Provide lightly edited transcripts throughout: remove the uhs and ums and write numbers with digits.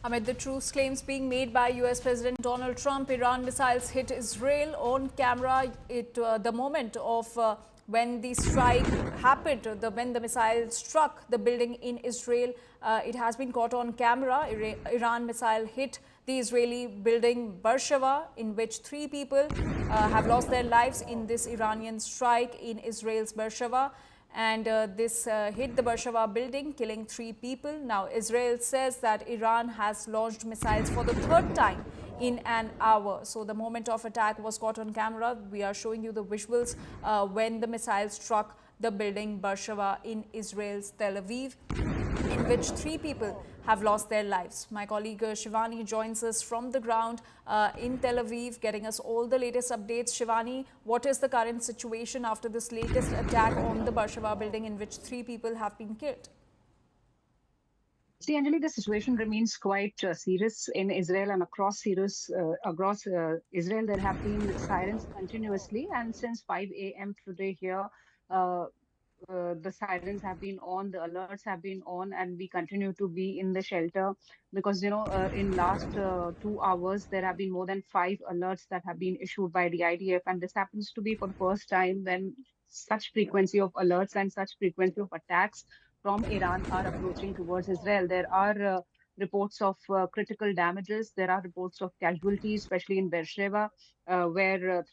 Amid the truce claims being made by US President Donald Trump, Iran missiles hit Israel on camera. The moment of when the strike happened, when the missile struck the building in Israel, it has been caught on camera. Iran missile hit the Israeli building Be'er Sheva, in which 3 people have lost their lives in this Iranian strike in Israel's Be'er Sheva. And this hit the Be'er Sheva building, killing 3 people. Now, Israel says that Iran has launched missiles for the 3rd time in an hour. So the moment of attack was caught on camera. We are showing you the visuals when the missile struck the building Be'er Sheva in Israel's Tel Aviv, in which 3 people have lost their lives. My colleague Shivani joins us from the ground in Tel Aviv, getting us all the latest updates. Shivani, what is the current situation after this latest attack on the Be'er Sheva building, in which 3 people have been killed? See, Anjali, the situation remains quite serious in Israel and across Israel. There have been sirens continuously, and since 5 a.m. today here, uh, the sirens have been on, the alerts have been on, and we continue to be in the shelter because in last 2 hours there have been more than 5 alerts that have been issued by the IDF, and this happens to be for the first time when such frequency of alerts and such frequency of attacks from Iran are approaching towards Israel. There are reports of critical damages. There are reports of casualties, especially in Beersheba, where at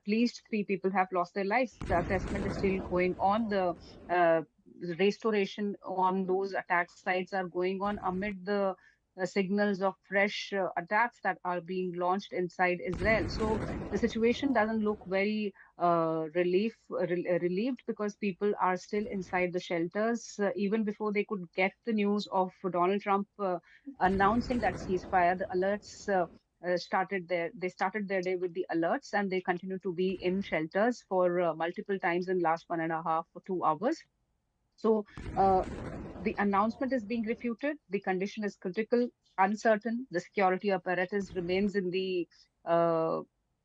least 3 people have lost their lives. The assessment is still going on. The restoration on those attack sites are going on amid the signals of fresh attacks that are being launched inside Israel. So the situation doesn't look very relieved because people are still inside the shelters. Even before they could get the news of Donald Trump announcing that ceasefire, the alerts they started their day with the alerts, and they continue to be in shelters for multiple times in last 1.5 or 2 hours. So the announcement is being refuted. The condition is critical, uncertain. The security apparatus remains in the uh,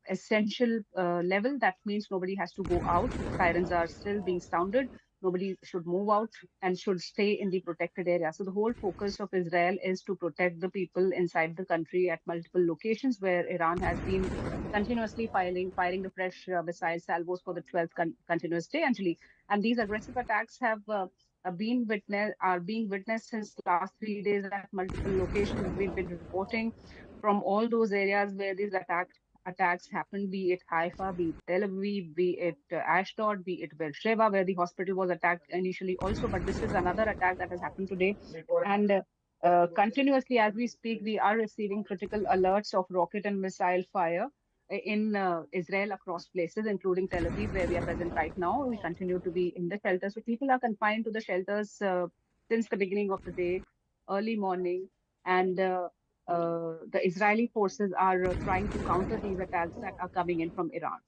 essential level. That means nobody has to go out. Sirens are still being sounded. Nobody should move out and should stay in the protected area. So the whole focus of Israel is to protect the people inside the country at multiple locations where Iran has been continuously firing the fresh missile salvos for the 12th continuous day, Anjali. And these aggressive attacks have are being witnessed since last 3 days at multiple locations. We've been reporting from all those areas where these attacks happened, be it Haifa, be it Tel Aviv, be it Ashdod, be it Beersheba, where the hospital was attacked initially also. But this is another attack that has happened today. And continuously, as we speak, we are receiving critical alerts of rocket and missile fire in Israel across places, including Tel Aviv, where we are present right now. We continue to be in the shelters. So people are confined to the shelters since the beginning of the day, early morning. And the Israeli forces are trying to counter these attacks that are coming in from Iran.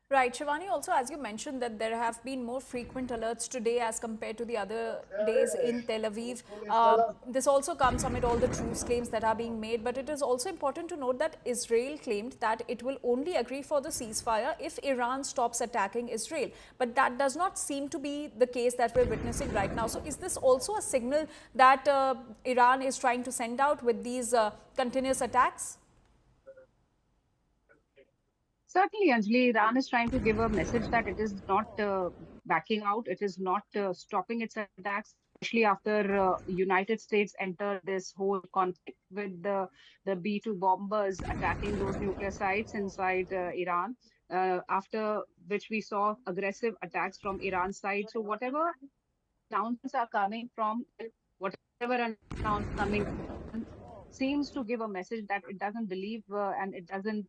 Right, Shivani, also as you mentioned that there have been more frequent alerts today as compared to the other days in Tel Aviv. This also comes amid all the truce claims that are being made, but it is also important to note that Israel claimed that it will only agree for the ceasefire if Iran stops attacking Israel. But that does not seem to be the case that we're witnessing right now. So is this also a signal that Iran is trying to send out with these continuous attacks? Certainly, Anjali, Iran is trying to give a message that it is not backing out, it is not stopping its attacks, especially after United States entered this whole conflict with the B-2 bombers attacking those nuclear sites inside Iran. After which we saw aggressive attacks from Iran's side. So whatever announcements are coming from, whatever announcements coming seems to give a message that it doesn't believe and it doesn't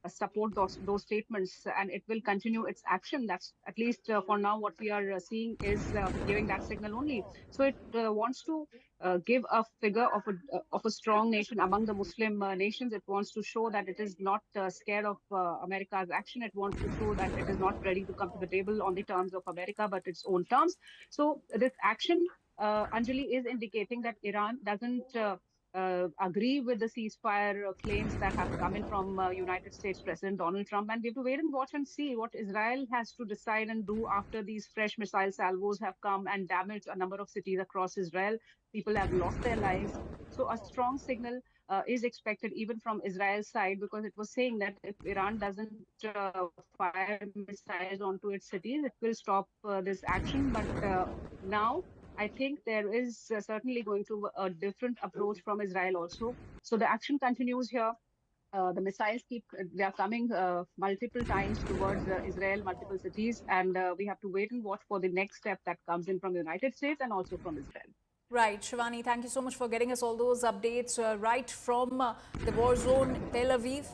support those statements, and it will continue its action. That's at least for now what we are seeing is giving that signal only. So it wants to give a figure of a strong nation among the Muslim nations. It wants to show that it is not scared of America's action. It wants to show that it is not ready to come to the table on the terms of America, but its own terms. So this action, Anjali, is indicating that Iran doesn't agree with the ceasefire claims that have come in from United States President Donald Trump. And we have to wait and watch and see what Israel has to decide and do after these fresh missile salvos have come and damaged a number of cities across Israel. People have lost their lives. So a strong signal is expected even from Israel's side, because it was saying that if Iran doesn't fire missiles onto its cities, it will stop this action. But now I think there is certainly going to a different approach from Israel also. So the action continues here. The missiles they are coming multiple times towards Israel, multiple cities, and we have to wait and watch for the next step that comes in from the United States and also from Israel. Right, Shivani, thank you so much for getting us all those updates right from the war zone, Tel Aviv.